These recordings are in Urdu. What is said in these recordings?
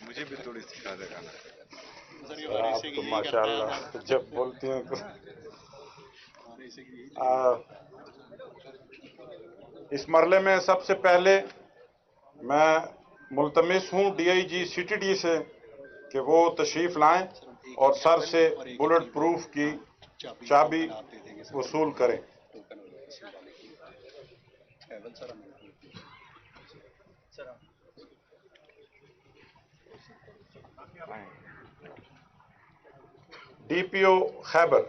مجھے بھی تھوڑی سکھا دے گا. آپ تو ماشاء اللہ جب بولتی ہیں تو اس مرحلے میں سب سے پہلے میں ملتمس ہوں D I G C T D سے کہ وہ تشریف لائیں اور سر سے بلٹ پروف کی چابی وصول کریں. D P O Khyber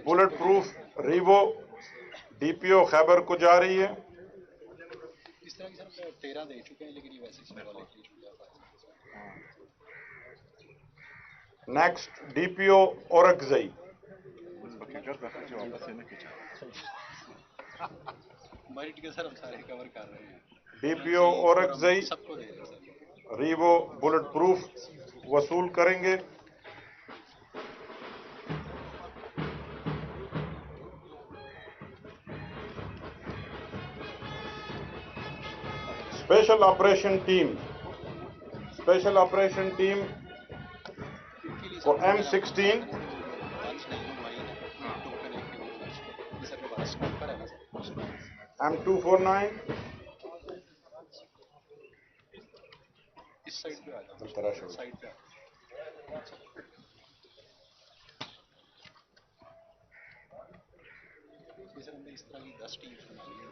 bullet proof Revo D P O Khyber کو جا رہی ہے. اس طرح کی سر 13 دے چکے ہیں لیکن یہ ویسے نیکسٹ ڈی پی او اورکزئی میرٹ کے سر ہم سارے کور کر رہے ہیں. ڈی پی او اورکزئی سب کو دے دیں سر. ریوو بلٹ پروف وصول کریں گے. اسپیشل آپریشن ٹیم کو M16 M249 اس سائڈ پہ آ جاؤ. سائڈ پہ سر ہم نے اس طرح کی 10 ٹیم بنائی ہے.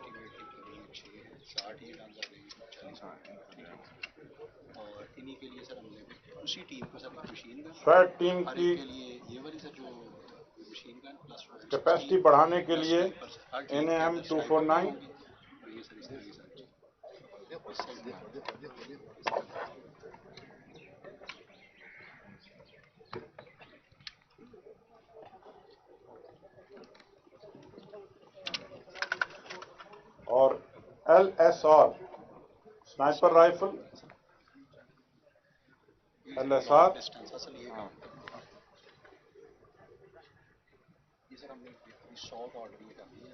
60 یہ ڈال رہی ہے 40 اور انہی کے لیے سر ہم نے اسی ٹیم کو سر مشین گن سویٹ ٹیم ہر کی ایک کے لیے یہ والی سر جو مشین گن پلس کیپیسٹی بڑھانے کے لیے انہیں M249 یہ سر اس طرح کی سر اور LSR سنائپر رائفل LSR اصل یہ کام یہ سر ہم نے 100 کا آرڈر یہ کر دیا.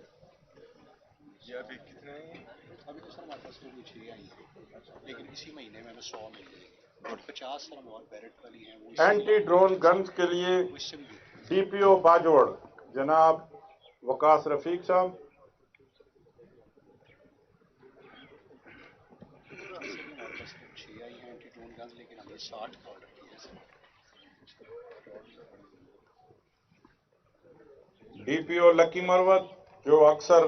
یہ ابھی کتنے ہیں؟ ابھی تو سر ہمارے پاس کوئی 6 آئی ہیں لیکن اسی مہینے میں ہمیں 100 مل جائے گی اور 50 سر ہم اور بیرٹ والی ہیں وہ اینٹی ڈرون گنز کے لیے ڈی پی او باجوڑ جناب وقاص رفیق صاحب. ہمارے پاس 6 آئی ہیں اینٹی ڈرون گنز لیکن ہم نے 60 کا آرڈر کیا ہے سر. ڈی پی او لکی مروت جو اکثر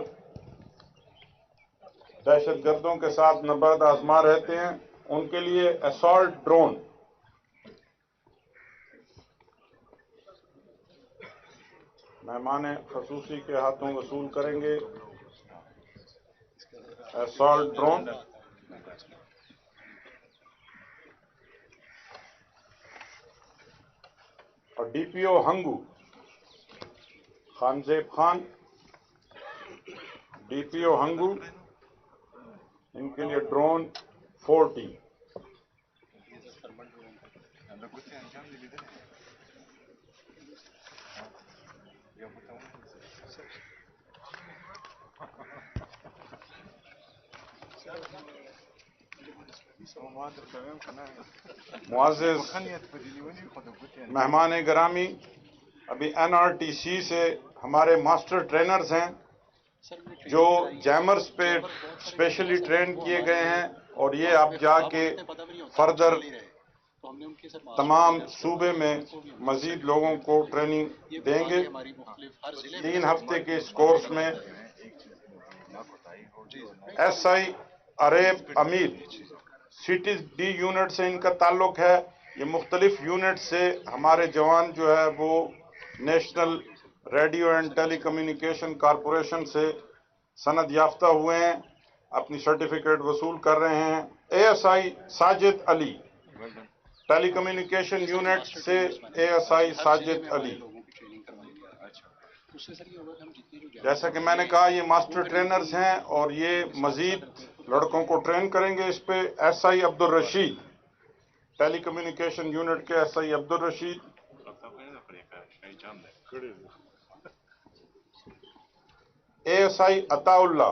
دہشت گردوں کے ساتھ نبرد آزما رہتے ہیں ان کے لیے اسالٹ ڈرون مہمان خصوصی کے ہاتھوں وصول کریں گے. اسالٹ ڈرون اور ڈی پی او ہنگو خانزیب خان ڈی پی او ہنگو ان کے لیے ڈرون 40. معزز مہمان گرامی ابھی NRTC سے ہمارے ماسٹر ٹرینرز ہیں جو جیمرز پہ اسپیشلی ٹرین کیے گئے ہیں اور یہ اب جا کے فردر تمام صوبے میں مزید لوگوں کو ٹریننگ دیں گے. 3 ہفتے کے اس کورس میں SI عریب امیر سٹی ڈی یونٹ سے ان کا تعلق ہے. یہ مختلف یونٹ سے ہمارے جوان جو ہے وہ national radio and telecommunication corporation سے سند یافتہ ہوئے ہیں, اپنی سرٹیفکیٹ وصول کر رہے ہیں. ASI ساجد علی ٹیلی کمیونیکیشن یونٹ سے ASI ساجد علی. جیسا کہ میں نے کہا یہ ماسٹر ٹرینرز ہیں اور یہ مزید لڑکوں کو ٹرین کریں گے اس پہ. SI عبدالرشید ٹیلی کمیونیکیشن یونٹ کے SI عبدالرشید. ASI عطا اللہ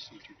CTD